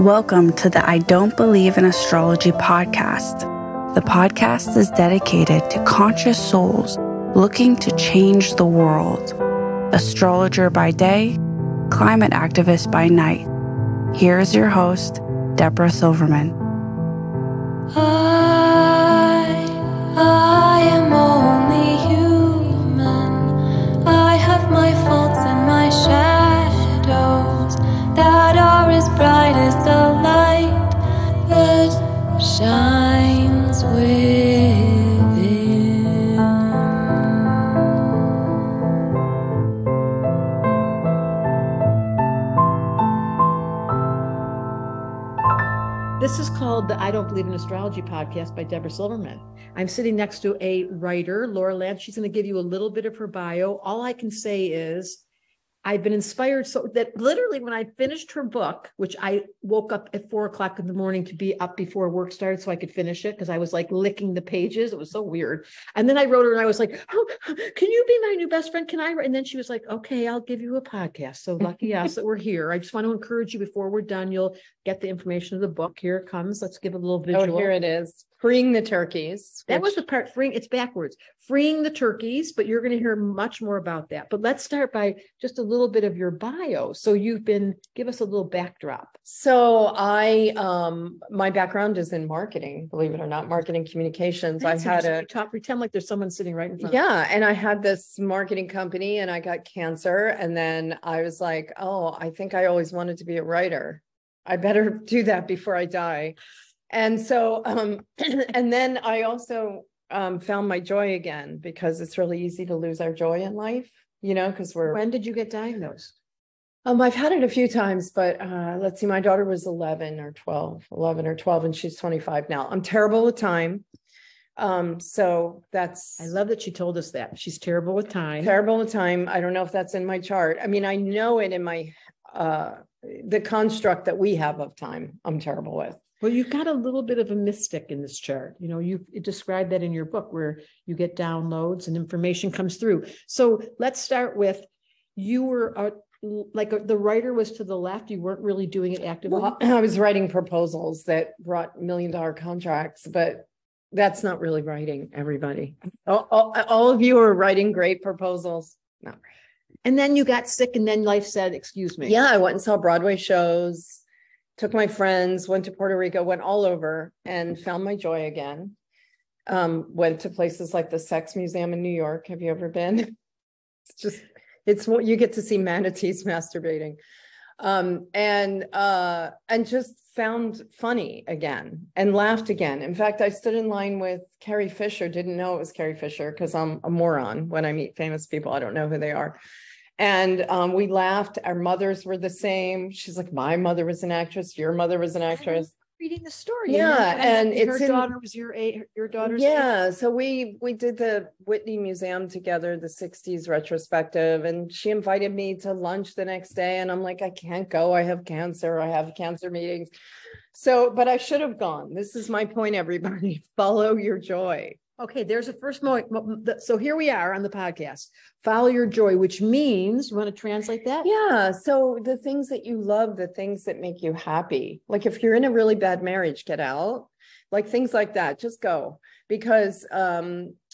Welcome to the I Don't Believe in Astrology podcast. The podcast is dedicated to conscious souls looking to change the world. Astrologer by day, climate activist by night. Here is your host, Debra Silverman. I am only human. I have my faults and my shadows that are as bright as the light that shines within. This is called the I Don't Believe in Astrology podcast by Debra Silverman. I'm sitting next to a writer, Laura Lentz. She's going to give you a little bit of her bio. All I can say is I've been inspired so that literally when I finished her book, which I woke up at 4:00 in the morning to be up before work started so I could finish it because I was like licking the pages. It was so weird. And then I wrote her and I was like, oh, can you be my new best friend? Can I write? And then she was like, okay, I'll give you a podcast. So lucky us that we're here. I just want to encourage you before we're done, you'll get the information of the book. Here it comes. Let's give a little visual. Oh, here it is. Freeing the turkeys. That was the part, it's backwards. Freeing the turkeys, but you're going to hear much more about that. But let's start by just a little bit of your bio. So give us a little backdrop. So my background is in marketing, believe it or not, marketing communications. Pretend like there's someone sitting right in front. Yeah. And I had this marketing company and I got cancer. And then I was like, oh, I think I always wanted to be a writer. I better do that before I die. And so, and then I also found my joy again, because it's really easy to lose our joy in life, because When did you get diagnosed? I've had it a few times, but let's see, my daughter was 11 or 12, and she's 25 now. I'm terrible with time. So I love that she told us that. She's terrible with time. Terrible with time. I don't know if that's in my chart. I mean, I know it in my, the construct that we have of time, I'm terrible with. Well, you've got a little bit of a mystic in this chart. You described that in your book where you get downloads and information comes through. So let's start with, you were the writer was to the left. You weren't really doing it actively. Well, I was writing proposals that brought $1 million contracts, but that's not really writing, everybody. All of you are writing great proposals. No. And then you got sick and then life said, excuse me. Yeah, I went and saw Broadway shows. Took my friends, went to Puerto Rico, went all over and found my joy again. Went to places like the Sex Museum in New York. Have you ever been? It's what you get to see manatees masturbating. And just found funny again and laughed again. In fact, I stood in line with Carrie Fisher, didn't know it was Carrie Fisher because I'm a moron when I meet famous people. I don't know who they are. And we laughed. Our mothers were the same. She's like, my mother was an actress. Your mother was an actress. Reading the story. Yeah. And her daughter was your daughter's Yeah. Age? So we did the Whitney Museum together, the 60s retrospective. And she invited me to lunch the next day. And I'm like, I can't go. I have cancer. I have cancer meetings. So, but I should have gone. This is my point, everybody. Follow your joy. Okay, there's a first moment. So here we are on the podcast. Follow your joy, which means, you want to translate that? Yeah. So the things that you love, the things that make you happy. Like if you're in a really bad marriage, get out. Like things like that. Just go. Because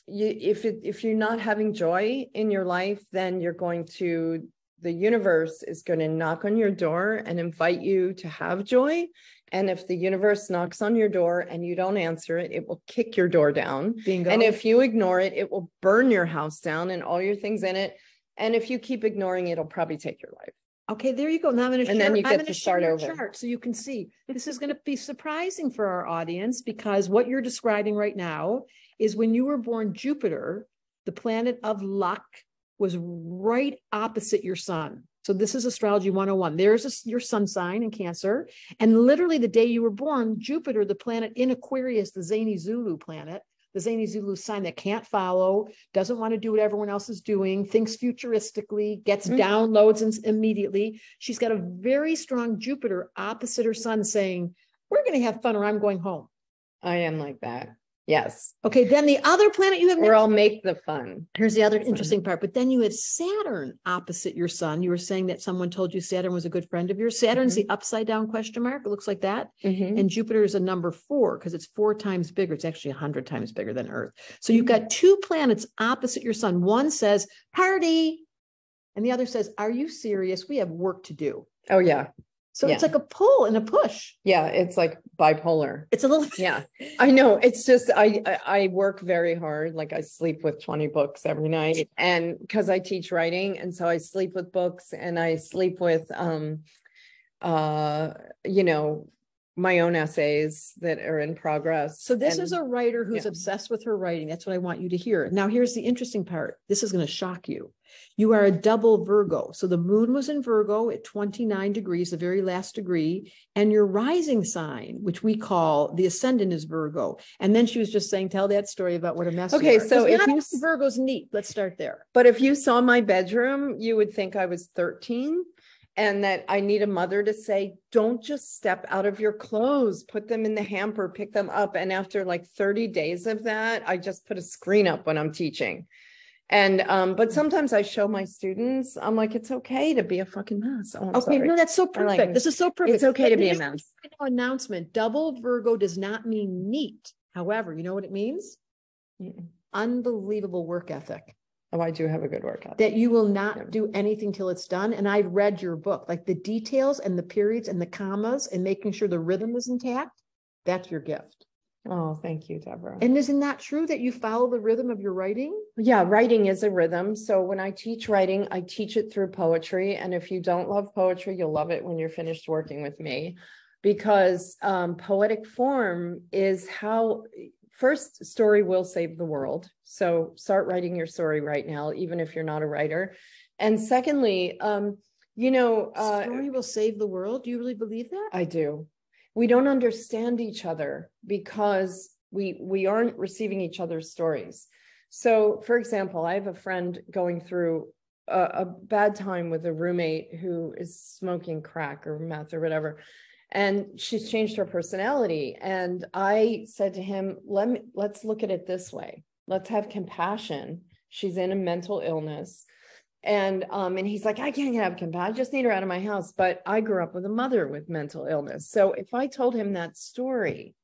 if you're not having joy in your life, then the universe is going to knock on your door and invite you to have joy. And if the universe knocks on your door and you don't answer it, it will kick your door down. Bingo. And if you ignore it, it will burn your house down and all your things in it. And if you keep ignoring it, it'll probably take your life. Okay, there you go. Now I'm going to then you get to start over. Chart so you can see. This is going to be surprising for our audience because what you're describing right now is when you were born, Jupiter, the planet of luck, was right opposite your sun. So this is Astrology 101. There's your sun sign in Cancer. And literally the day you were born, Jupiter, the planet in Aquarius, the Zany Zulu planet, the Zany Zulu sign that can't follow, doesn't want to do what everyone else is doing, thinks futuristically, gets downloads immediately. She's got a very strong Jupiter opposite her sun saying, we're going to have fun or I'm going home. I am like that. Yes. Okay, then the other planet you have Or I'll make the fun. Here's the other interesting part. But then you have Saturn opposite your sun. You were saying that someone told you Saturn was a good friend of yours. Saturn's the upside down question mark. It looks like that. And Jupiter is a number 4 because it's 4 times bigger. It's actually 100 times bigger than Earth. So you've got 2 planets opposite your sun. One says, party. And the other says, are you serious? We have work to do. Oh, yeah. So it's like a pull and a push. Yeah, it's like bipolar. It's a little yeah. I know. It's just I work very hard. Like I sleep with 20 books every night, and because I teach writing, and so I sleep with books, and I sleep with you know, my own essays that are in progress. So this is a writer who's obsessed with her writing. That's what I want you to hear. Now, here's the interesting part. This is going to shock you. You are a double Virgo. So the moon was in Virgo at 29 degrees, the very last degree, and your rising sign, which we call the ascendant, is Virgo. And then she was just saying, tell that story about what a mess. Okay, you are. so if you Virgo's neat, let's start there. But if you saw my bedroom, you would think I was 13. And that I need a mother to say, don't just step out of your clothes, put them in the hamper, pick them up. And after like 30 days of that, I just put a screen up when I'm teaching. And, but sometimes I show my students, I'm like, it's okay to be a fucking mess. Oh, okay, sorry. no, that's so perfect. Like, this is so perfect. It's okay to be a mess. Announcement, double Virgo does not mean neat. However, you know what it means? Unbelievable work ethic. Oh, I do have a good work ethic. That you will not do anything till it's done. And I've read your book, like the details and the periods and the commas and making sure the rhythm is intact. That's your gift. Oh, thank you, Debra. And isn't that true that you follow the rhythm of your writing? Yeah, writing is a rhythm. So when I teach writing, I teach it through poetry. And if you don't love poetry, you'll love it when you're finished working with me, because poetic form is how... First, story will save the world. So start writing your story right now, even if you're not a writer. And secondly, you know, story will save the world. Do you really believe that? I do. We don't understand each other because we aren't receiving each other's stories. So, for example, I have a friend going through a bad time with a roommate who is smoking crack or meth or whatever. And she's changed her personality. And I said to him, let's look at it this way. Let's have compassion. She's in a mental illness. And he's like, I can't have compassion. I just need her out of my house. But I grew up with a mother with mental illness. So if I told him that story,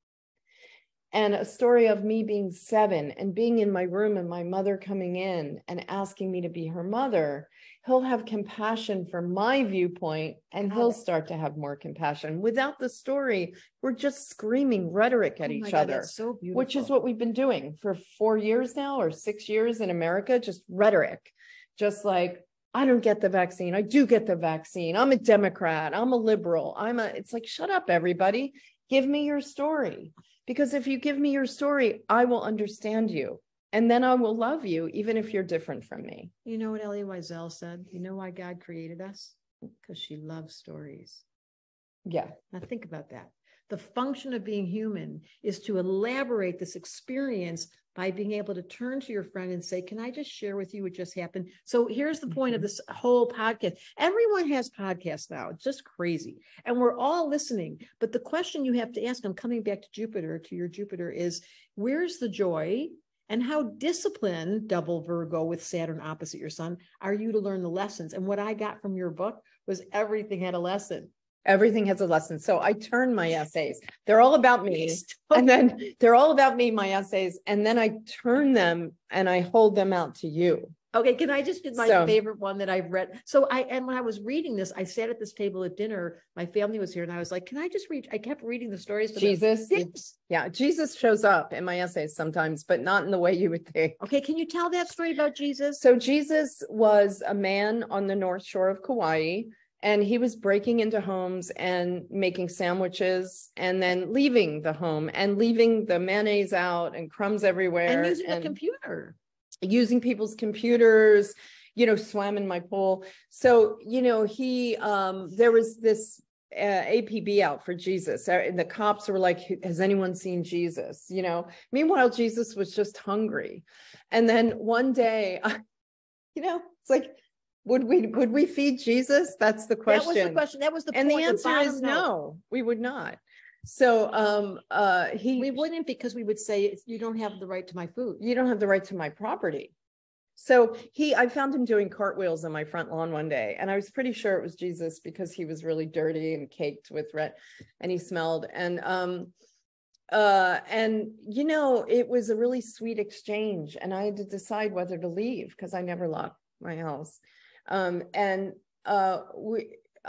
and a story of me being 7 and being in my room and my mother coming in and asking me to be her mother, he'll have compassion from my viewpoint, and he'll start to have more compassion. Without the story, we're just screaming rhetoric at each other, that's so beautiful. Which is what we've been doing for 4 years now or 6 years in America, just rhetoric. Just like, I don't get the vaccine. I do get the vaccine. I'm a Democrat. I'm a liberal. It's like, shut up, everybody. Give me your story. Because if you give me your story, I will understand you. And then I will love you, even if you're different from me. You know what Elie Wiesel said? You know why God created us? Because she loves stories. Yeah. Now think about that. The function of being human is to elaborate this experience by being able to turn to your friend and say, can I just share with you what just happened? So here's the point of this whole podcast. Everyone has podcasts now. It's just crazy. And we're all listening. But the question you have to ask, I'm coming back to Jupiter, to your Jupiter, is where's the joy? And how disciplined, double Virgo with Saturn opposite your sun, are you to learn the lessons? And what I got from your book was everything had a lesson. Everything has a lesson. So I turn my essays. They're all about me. And then they're all about me, my essays. And then I turn them and I hold them out to you. Okay, can I just get my favorite one that I've read? So when I was reading this, I sat at this table at dinner. My family was here, and I was like, "Can I just read?" I kept reading the stories. Jesus, yeah, Jesus shows up in my essays sometimes, but not in the way you would think. Okay, can you tell that story about Jesus? So Jesus was a man on the North Shore of Kauai, and he was breaking into homes and making sandwiches, and then leaving the home and leaving the mayonnaise out and crumbs everywhere, and using a computer. Using people's computers, swam in my pool. So, there was this APB out for Jesus, and the cops were like, has anyone seen Jesus? Meanwhile, Jesus was just hungry. And then one day, it's like, would we feed Jesus? That's the question. That was the question. That was the point. And the answer is no, we would not. So We wouldn't, because we would say you don't have the right to my food. you don't have the right to my property. So I found him doing cartwheels on my front lawn one day, and I was pretty sure it was Jesus because he was really dirty and caked with red, and he smelled. And you know, it was a really sweet exchange, and I had to decide whether to leave because I never locked my house.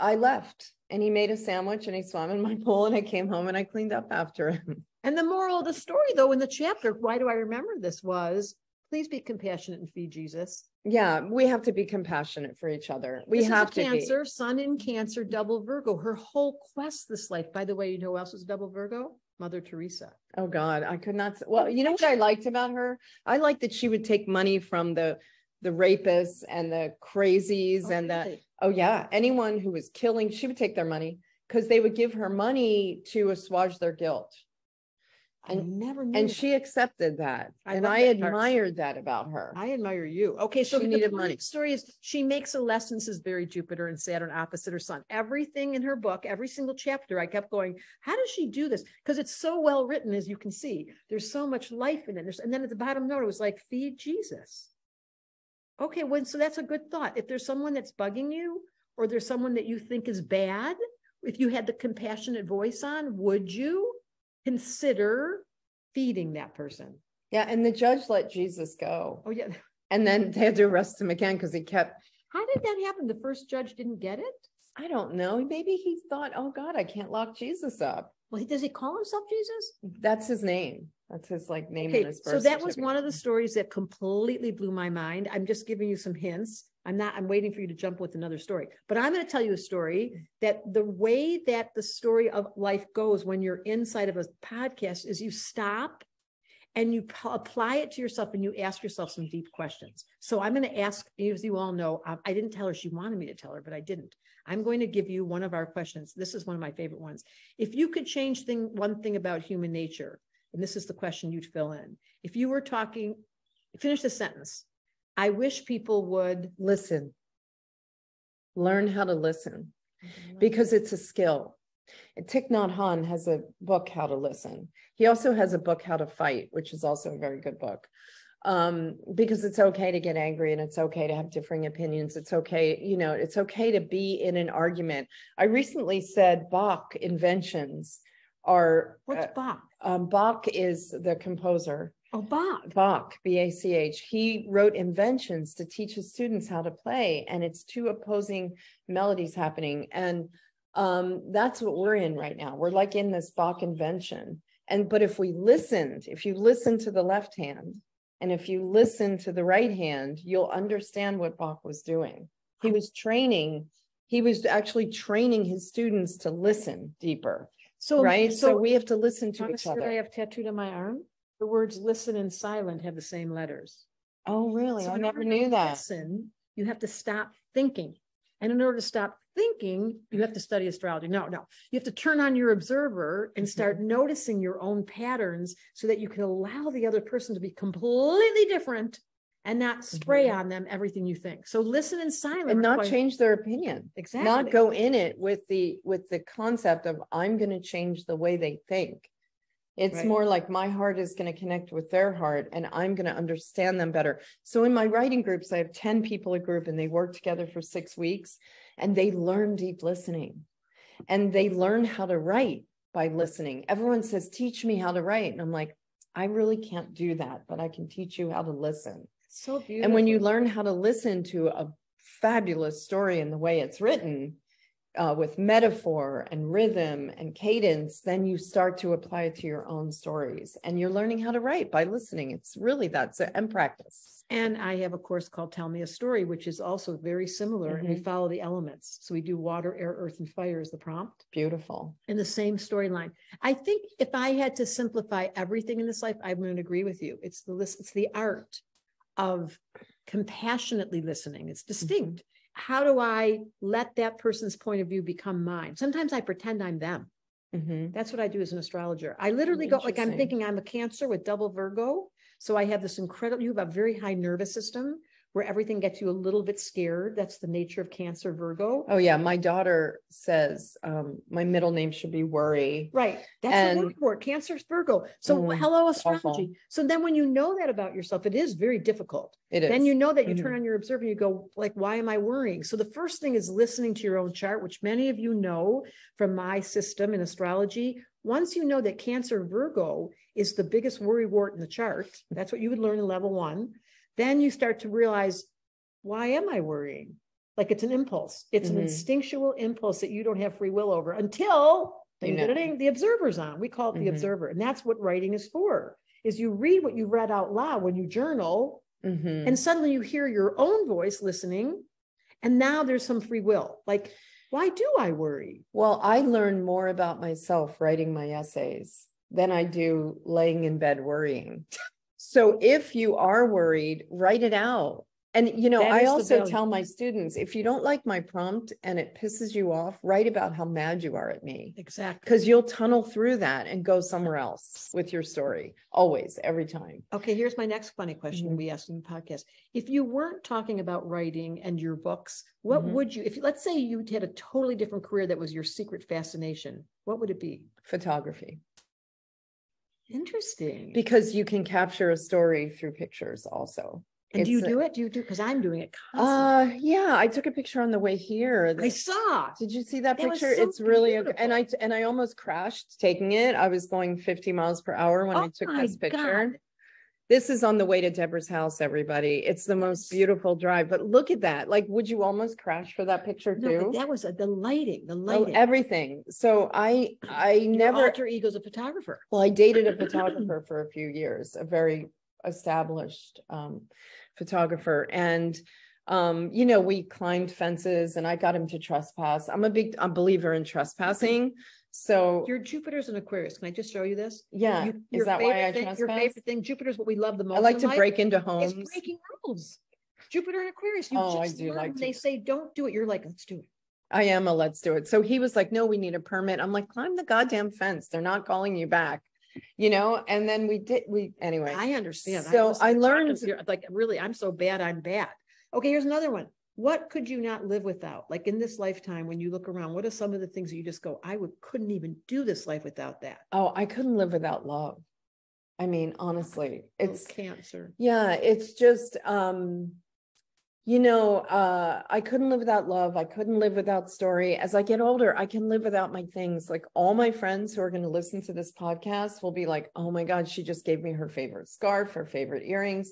I left, and he made a sandwich, and he swam in my pool, and I came home and I cleaned up after him. And the moral of the story, though, in the chapter, why do I remember this, was please be compassionate and feed Jesus. Yeah, we have to be compassionate for each other. We have to Cancer, Sun in Cancer, double Virgo. Her whole quest this life. By the way, you know who else was double Virgo? Mother Teresa. Oh God, I could not. Well, you know what I liked about her? I liked that she would take money from the rapists and the crazies Oh, yeah, anyone who was killing, she would take their money because they would give her money to assuage their guilt. I never knew. And she accepted that. And I admired that about her. I admire you. Okay, so she needed money. The story is she makes a lesson. This is very Jupiter and Saturn opposite her sun. Everything in her book, every single chapter, I kept going, how does she do this? Because it's so well written, as you can see. There's so much life in it. And then at the bottom note, it was like, feed Jesus. Okay, well, so that's a good thought. If there's someone that's bugging you, or there's someone that you think is bad, if you had the compassionate voice on, would you consider feeding that person? Yeah, and the judge let Jesus go. Oh, yeah. And then they had to arrest him again because he kept. How did that happen? The first judge didn't get it? I don't know. Maybe he thought, oh God, I can't lock Jesus up. Well, does he call himself Jesus? That's his name. That's his name in his birth So that was one of the stories that completely blew my mind. I'm just giving you some hints. I'm waiting for you to jump with another story, but I'm going to tell you a story that the way that the story of life goes when you're inside of a podcast is you stop and you apply it to yourself and you ask yourself some deep questions. So I'm going to ask, as you all know, I didn't tell her she wanted me to tell her, but I didn't. I'm going to give you one of our questions. This is one of my favorite ones. If you could change one thing about human nature, and this is the question you'd fill in. If you were talking, finish the sentence. I wish people would listen. Learn how to listen, because it's a skill. Thich Nhat Hanh has a book, How to Listen. He also has a book, How to Fight, which is also a very good book. Because it's okay to get angry, and it's okay to have differing opinions. It's okay, it's okay to be in an argument. I recently said Bach inventions are. What's Bach? Bach is the composer. Oh, Bach. Bach, B-A-C-H. He wrote inventions to teach his students how to play, and it's two opposing melodies happening. And that's what we're in right now. We're like in this Bach invention. But if you listen to the left hand, and if you listen to the right hand, you'll understand what Bach was doing. He was actually training his students to listen deeper. So we have to listen to each other. I have tattooed on my arm. The words listen and silent have the same letters. Oh, really? So I never knew that. Listen, you have to stop thinking. And in order to stop thinking, you have to study astrology. No. You have to turn on your observer and start noticing your own patterns so that you can allow the other person to be completely different and not spray on them everything you think. So listen in silence. And not change their opinion. Exactly. Not go in it with the concept of I'm going to change the way they think. It's more like my heart is going to connect with their heart, and I'm going to understand them better. So in my writing groups, I have 10 people a group, and they work together for 6 weeks, and they learn deep listening, and they learn how to write by listening. Everyone says, teach me how to write. And I'm like, I really can't do that, but I can teach you how to listen. So beautiful. And when you learn how to listen to a fabulous story in the way it's written, with metaphor and rhythm and cadence, then you start to apply it to your own stories, and you're learning how to write by listening. It's really and practice. And I have a course called Tell Me a Story, which is also very similar, and we follow the elements. So we do water, air, earth, and fire as the prompt. Beautiful. And the same storyline. I think if I had to simplify everything in this life, I'm going to agree with you. It's the art of compassionately listening. It's distinct. How do I let that person's point of view become mine? Sometimes I pretend I'm them. That's what I do as an astrologer. I literally go, like, I'm thinking I'm a Cancer with double Virgo. So I have this you have a very high nervous system where everything gets you a little bit scared. That's the nature of Cancer, Virgo. Oh yeah, my daughter says my middle name should be Worry. Right. That's the word for it. Cancer, Virgo. So hello, astrology. Awful. So then when you know that about yourself, it is very difficult. It is. Then you know that you turn on your observer and you go, like, why am I worrying? So the first thing is listening to your own chart, which many of you know from my system in astrology. Once you know that Cancer, Virgo is the biggest worry wart in the chart, that's what you would learn in level 1. Then you start to realize, why am I worrying? Like it's an impulse. It's an instinctual impulse that you don't have free will over until the observer's on. We call it the observer. And that's what writing is for, is you read what you read out loud when you journal, and suddenly you hear your own voice listening. And now there's some free will. Like, why do I worry? Well, I learn more about myself writing my essays than I do laying in bed worrying. So if you are worried, write it out. And, you know, I also tell my students, if you don't like my prompt and it pisses you off, write about how mad you are at me. Exactly. Because you'll tunnel through that and go somewhere else with your story. Always, every time. Okay, here's my next funny question we asked in the podcast. If you weren't talking about writing and your books, what would you, if let's say you had a totally different career that was your secret fascination, what would it be? Photography. Interesting. Because you can capture a story through pictures also. And do you do it? Because I'm doing it constantly. Yeah, I took a picture on the way here. I saw. Did you see that picture? So it's really beautiful. and I almost crashed taking it. I was going 50 miles per hour when I took this picture. God. This is on the way to Debra's house, everybody. It's the most beautiful drive. But look at that. Like, would you almost crash for that picture too? No, but that was the lighting. Oh, everything. So I never. Your alter ego's a photographer. Well, I dated a photographer for a few years, a very established photographer, and you know, we climbed fences and I got him to trespass. I'm a big believer in trespassing. So your Jupiter's in Aquarius. Can I just show you this? Yeah. Is that why I trespass? Your favorite thing, Jupiter's what we love the most. I like to break into homes. It's breaking rules. Jupiter and Aquarius. I do like to. They say don't do it. You're like, let's do it. I am a let's do it. So he was like, no, we need a permit. I'm like, climb the goddamn fence. They're not calling you back. You know, and then anyway. I understand. So I learned, like, really, I'm so bad, I'm bad. Okay, here's another one. What could you not live without? Like in this lifetime, when you look around, what are some of the things that you just go, couldn't even do this life without that? Oh, I couldn't live without love. I mean, honestly, it's Cancer. Yeah, it's just, you know, I couldn't live without love. I couldn't live without story. As I get older, I can live without my things. Like all my friends who are going to listen to this podcast will be like, oh my God, she just gave me her favorite scarf, her favorite earrings.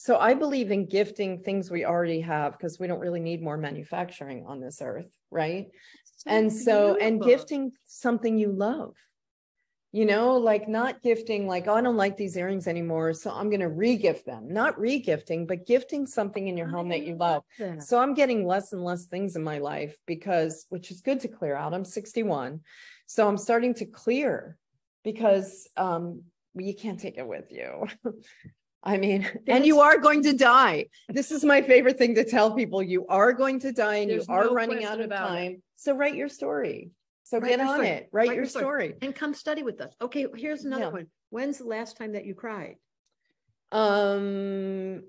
So I believe in gifting things we already have because we don't really need more manufacturing on this earth, right? And gifting something you love. You know, like not gifting like, oh, I don't like these earrings anymore, so I'm going to re-gift them. Not re-gifting, but gifting something in your home that you love. So I'm getting less and less things in my life which is good to clear out. I'm 61. So I'm starting to clear because you can't take it with you. I mean, and you are going to die. This is my favorite thing to tell people. You are going to die and you are running out of time. So write your story. So get on it. Write your story. And come study with us. Okay, here's another one. When's the last time that you cried? 2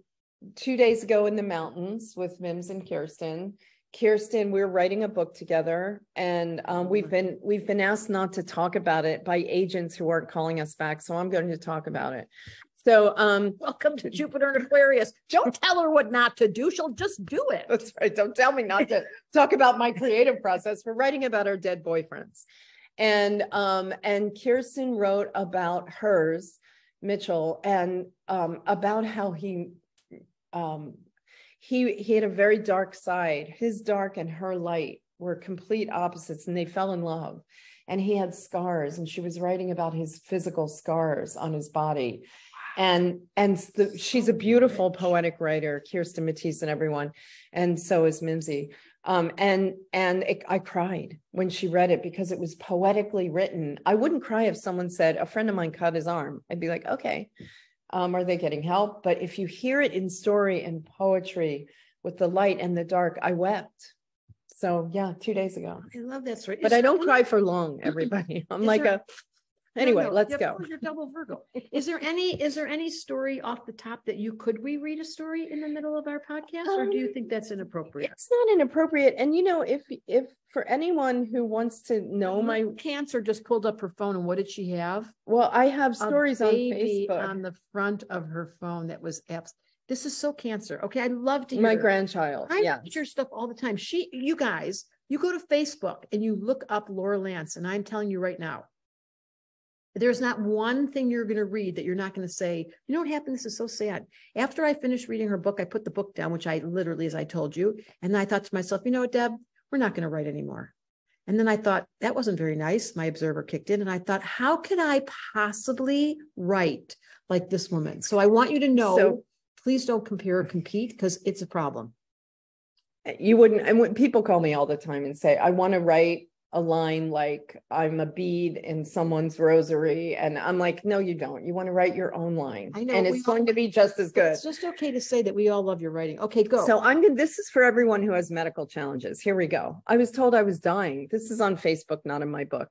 days ago in the mountains with Mims and Kirsten. Kirsten, we're writing a book together, and we've been asked not to talk about it by agents who aren't calling us back. So I'm going to talk about it. So welcome to Jupiter and Aquarius. Don't tell her what not to do. She'll just do it. That's right. Don't tell me not to talk about my creative process. We're writing about our dead boyfriends. And Kirsten wrote about hers, Mitchell, and about how he had a very dark side. His dark and her light were complete opposites, and they fell in love. And he had scars, and she was writing about his physical scars on his body. And she's a beautiful poetic writer, Kirsten Matisse and everyone. And so is Mimsy. I cried when she read it because it was poetically written. I wouldn't cry if someone said, a friend of mine cut his arm. I'd be like, okay, are they getting help? But if you hear it in story and poetry with the light and the dark, I wept. So yeah, 2 days ago. I love that story. But I don't cry for long, everybody. I'm like Anyway, let's go. You're double Virgo. Is there any story off the top that could we read a story in the middle of our podcast, or do you think that's inappropriate? It's not inappropriate. And if for anyone who wants to know, my Cancer just pulled up her phone, and what did she have? Well, I have stories on baby Facebook on the front of her phone that was apps. This is so Cancer. Okay, I'd love to hear my grandchild. I read your stuff all the time. You guys, you go to Facebook and you look up Laura Lentz, and I'm telling you right now, there's not one thing you're going to read that you're not going to say, you know what happened? This is so sad. After I finished reading her book, I put the book down, which I literally, as I told you, and I thought to myself, you know what, Deb, we're not going to write anymore. And then I thought, that wasn't very nice. My observer kicked in, and I thought, how could I possibly write like this woman? So I want you to know, please don't compare or compete, because it's a problem. You wouldn't, and when people call me all the time and say, I want to write a line like I'm a bead in someone's rosary, and I'm like, no, you don't. You want to write your own line. I know, and it's going to be just as good. It's just okay to say that we all love your writing. Okay, go. So this is for everyone who has medical challenges. Here we go. I was told I was dying. This is on Facebook, not in my book.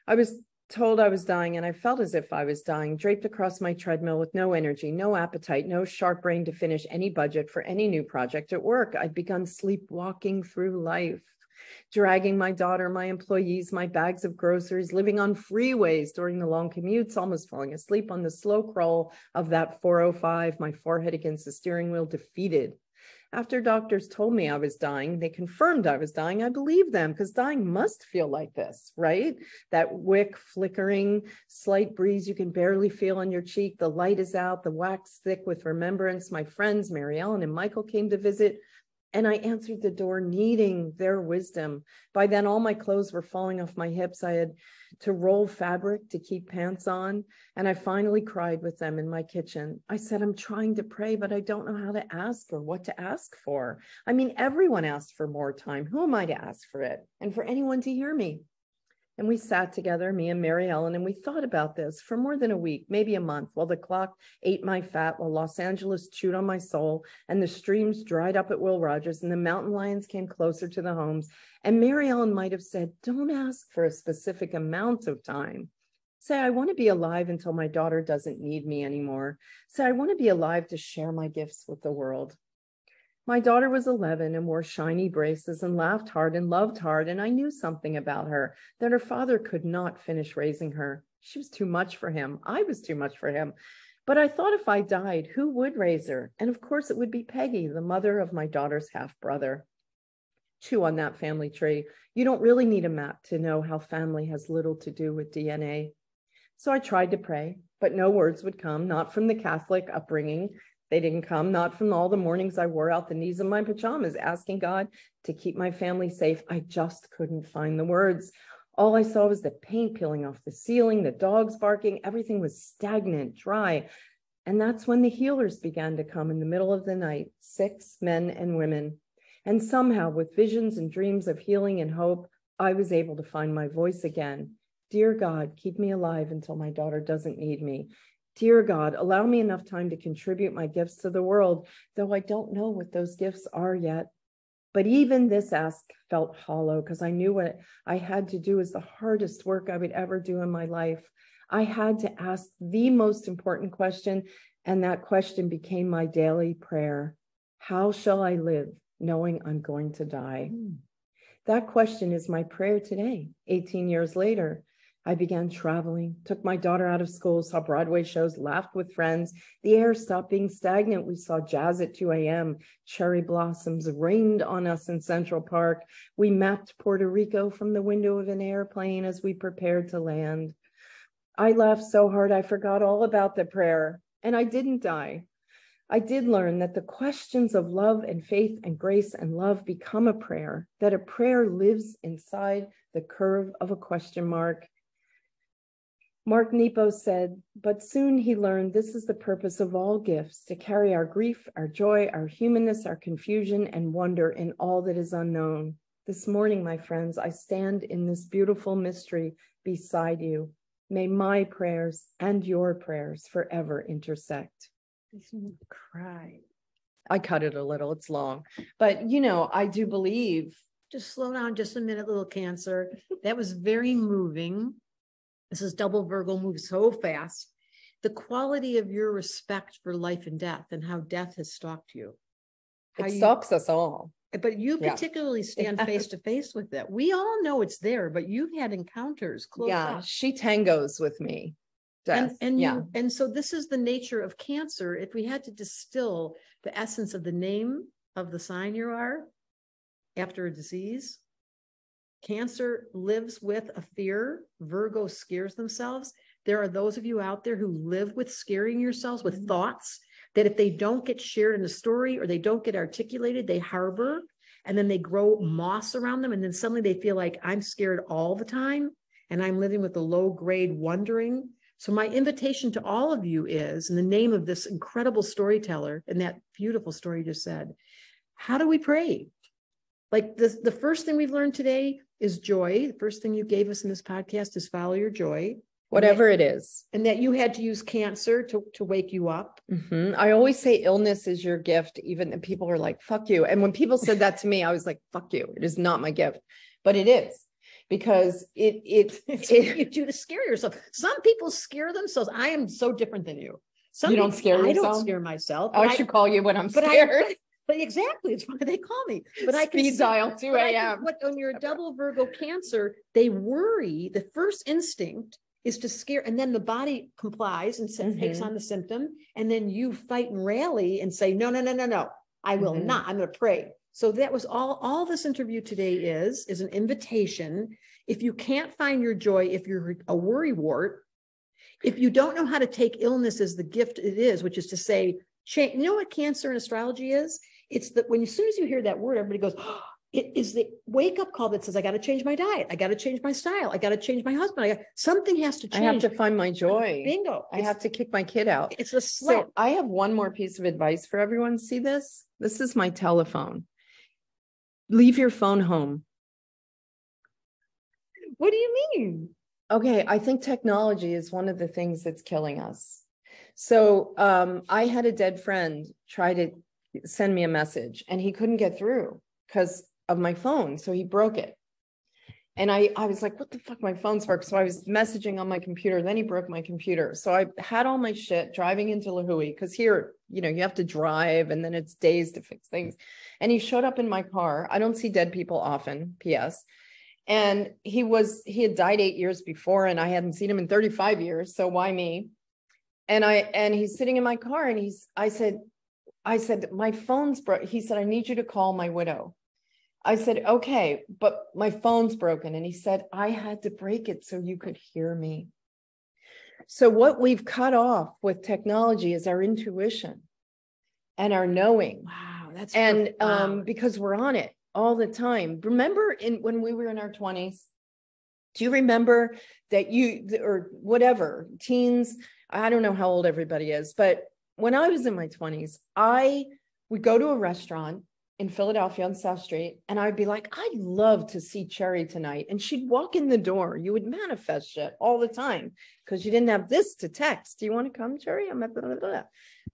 I was told I was dying, and I felt as if I was dying, draped across my treadmill with no energy, no appetite, no sharp brain to finish any budget for any new project at work. I'd begun sleepwalking through life, dragging my daughter, my employees, my bags of groceries, living on freeways during the long commutes, almost falling asleep on the slow crawl of that 405, my forehead against the steering wheel, defeated. After doctors told me I was dying, they confirmed I was dying. I believed them, because dying must feel like this, right? That wick flickering, slight breeze you can barely feel on your cheek. The light is out, the wax thick with remembrance. My friends, Mary Ellen and Michael, came to visit, and I answered the door, needing their wisdom. By then, all my clothes were falling off my hips. I had to roll fabric to keep pants on. And I finally cried with them in my kitchen. I said, I'm trying to pray, but I don't know how to ask or what to ask for. I mean, everyone asked for more time. Who am I to ask for it? And for anyone to hear me? And we sat together, me and Mary Ellen, and we thought about this for more than a week, maybe a month, while the clock ate my fat, while Los Angeles chewed on my soul, and the streams dried up at Will Rogers, and the mountain lions came closer to the homes. And Mary Ellen might have said, don't ask for a specific amount of time. Say, I want to be alive until my daughter doesn't need me anymore. Say, I want to be alive to share my gifts with the world. My daughter was 11 and wore shiny braces and laughed hard and loved hard. And I knew something about her, that her father could not finish raising her. She was too much for him. I was too much for him. But I thought if I died, who would raise her? And of course it would be Peggy, the mother of my daughter's half-brother. Chew on that family tree. You don't really need a map to know how family has little to do with DNA. So I tried to pray, but no words would come, not from the Catholic upbringing. They didn't come, not from all the mornings I wore out the knees of my pajamas, asking God to keep my family safe. I just couldn't find the words. All I saw was the paint peeling off the ceiling, the dogs barking. Everything was stagnant, dry. And that's when the healers began to come in the middle of the night, 6 men and women. And somehow, with visions and dreams of healing and hope, I was able to find my voice again. Dear God, keep me alive until my daughter doesn't need me. Dear God, allow me enough time to contribute my gifts to the world, though I don't know what those gifts are yet. But even this ask felt hollow, because I knew what I had to do is the hardest work I would ever do in my life. I had to ask the most important question, and that question became my daily prayer. How shall I live knowing I'm going to die? That question is my prayer today, 18 years later. I began traveling, took my daughter out of school, saw Broadway shows, laughed with friends. The air stopped being stagnant. We saw jazz at 2 a.m. Cherry blossoms rained on us in Central Park. We mapped Puerto Rico from the window of an airplane as we prepared to land. I laughed so hard I forgot all about the prayer, and I didn't die. I did learn that the questions of love and faith and grace and love become a prayer, that a prayer lives inside the curve of a question mark. Mark Nepo said, but soon he learned this is the purpose of all gifts, to carry our grief, our joy, our humanness, our confusion, and wonder in all that is unknown. This morning, my friends, I stand in this beautiful mystery beside you. May my prayers and your prayers forever intersect. Cry. I cut it a little, it's long. But, I do believe. Just slow down just a minute, little Cancer. That was very moving. This is double Virgo, moves so fast. The quality of your respect for life and death and how death has stalked you. It stalks us all. But you particularly stand face to face with it. We all know it's there, but you've had encounters close up. She tangos with me. Death. And so this is the nature of Cancer. If we had to distill the essence of the name of the sign you are after a disease, Cancer lives with a fear. Virgo scares themselves. There are those of you out there who live with scaring yourselves with thoughts that if they don't get shared in a story or they don't get articulated, they harbor, and then they grow moss around them. And then suddenly they feel like I'm scared all the time and I'm living with a low grade wondering. So my invitation to all of you is, in the name of this incredible storyteller and that beautiful story you just said, how do we pray? Like the first thing we've learned today is joy. The first thing you gave us in this podcast is follow your joy. Whatever it is. And that you had to use Cancer to wake you up. I always say illness is your gift, even if people are like, fuck you. And when people said that to me, I was like, fuck you. It is not my gift, but it is. Because it's what you do to scare yourself. Some people scare themselves. I am so different than you. You don't scare yourself? I don't scare myself. I should call you when I'm scared. But exactly, it's why they call me. But I can speed dial 2 a.m. When you're a double Virgo Cancer, they worry. The first instinct is to scare, and then the body complies and takes on the symptom, and then you fight and rally and say, no, I will not. I'm going to pray. So that was all this interview today is an invitation. If you can't find your joy, if you're a worrywart, if you don't know how to take illness as the gift it is, which is to say, change. You know what Cancer and astrology is? It's that when as soon as you hear that word, everybody goes, oh, it is the wake up call that says, I got to change my diet. I got to change my style. I got to change my husband. Something has to change. I have to find my joy. Bingo. I have to kick my kid out. It's a slap. So I have one more piece of advice for everyone. See this? This is my telephone. Leave your phone home. What do you mean? Okay. I think technology is one of the things that's killing us. So I had a dead friend try to send me a message and he couldn't get through because of my phone. So he broke it. And I was like, what the fuck, my phone's work. So I was messaging on my computer. Then he broke my computer. So I had all my shit driving into La Hui, because here, you know, you have to drive and then it's days to fix things. And he showed up in my car. I don't see dead people often, P.S. And he had died 8 years before and I hadn't seen him in 35 years. So why me? And he's sitting in my car and I said, my phone's broke. He said, I need you to call my widow. I said, okay, but my phone's broken. And he said, I had to break it so you could hear me. So what we've cut off with technology is our intuition and our knowing. Wow, that's because we're on it all the time. Remember when we were in our 20s, do you remember that or whatever, teens, I don't know how old everybody is, but when I was in my 20s, I would go to a restaurant in Philadelphia on South Street, and I'd be like, I'd love to see Cherry tonight. And she'd walk in the door. You would manifest shit all the time because you didn't have this to text. Do you want to come, Cherry? I'm at blah, blah, blah.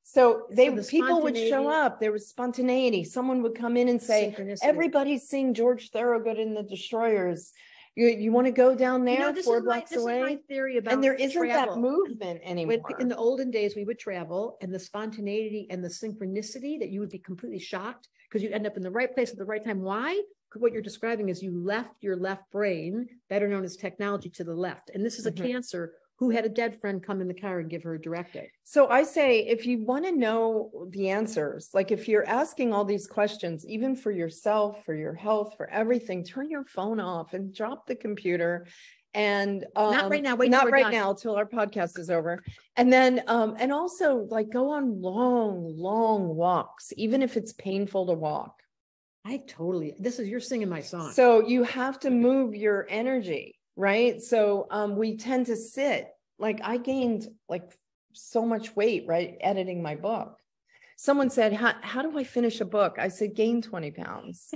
So people would show up. There was spontaneity. Someone would come in and say, everybody's seeing George Thorogood in The Destroyers. You want to go down there 4 blocks away? This is my theory about and there isn't travel. That movement anymore. In the olden days, we would travel, and the spontaneity and the synchronicity that you would be completely shocked because you'd end up in the right place at the right time. Why? Because what you're describing is you left your left brain, better known as technology, to the left. And this is a Cancer who had a dead friend come in the car and give her a directive. So I say, if you want to know the answers, like if you're asking all these questions, even for yourself, for your health, for everything, turn your phone off and drop the computer. And not right now. Not right now till our podcast is over. And then and also like go on long walks, even if it's painful to walk. You're singing my song. So you have to move your energy. Right. So we tend to sit. Like I gained like so much weight, right, editing my book. Someone said, how do I finish a book? I said, gain 20 pounds.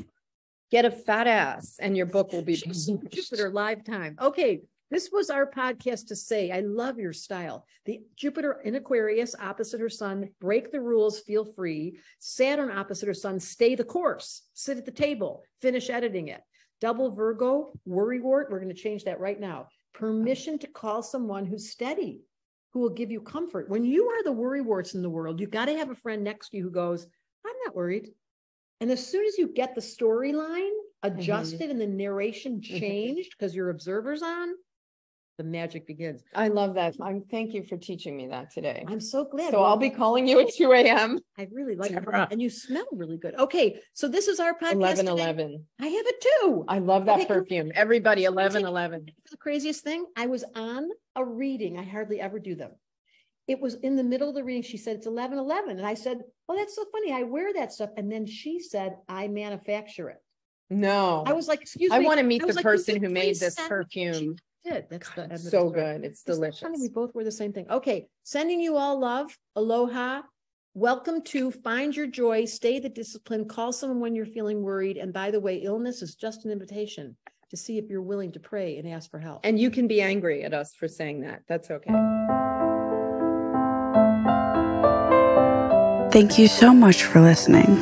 Get a fat ass and your book will be Jupiter live time. Okay. This was our podcast to say, I love your style. The Jupiter in Aquarius opposite her sun, break the rules, feel free. Saturn opposite her sun, stay the course, sit at the table, finish editing it. Double Virgo, worrywart, we're going to change that right now. permission to call someone who's steady, who will give you comfort. When you are the worrywarts in the world, you've got to have a friend next to you who goes, I'm not worried. And as soon as you get the storyline adjusted and the narration changed because your observer's on, the magic begins. I love that. Thank you for teaching me that today. I'm so glad. So I'll be calling you at 2 a.m. I really like it. And you smell really good. Okay. So this is our podcast. 11:11. I have it too. I love that perfume. Everybody, 11:11. The craziest thing, I was on a reading. I hardly ever do them. It was in the middle of the reading. She said, it's 11:11. And I said, oh, that's so funny. I wear that stuff. And then she said, I manufacture it. No. I was like, excuse me. I want to meet the like, person who made this perfume. That's so good. It's delicious. Funny, we both wear the same thing. Okay. Sending you all love. Aloha. Welcome to Find Your Joy. Stay the discipline. Call someone when you're feeling worried. And by the way, illness is just an invitation to see if you're willing to pray and ask for help. And you can be angry at us for saying that. That's okay. Thank you so much for listening.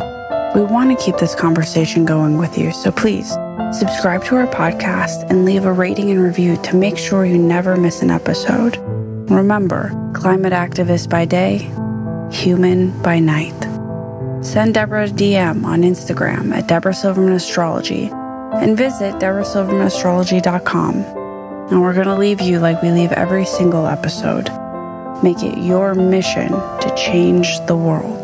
We want to keep this conversation going with you, so please subscribe to our podcast and leave a rating and review to make sure you never miss an episode. Remember, climate activist by day, human by night. Send Debra a DM on Instagram at Debra Silverman Astrology and visit DebraSilvermanAstrology.com. And we're going to leave you like we leave every single episode. Make it your mission to change the world.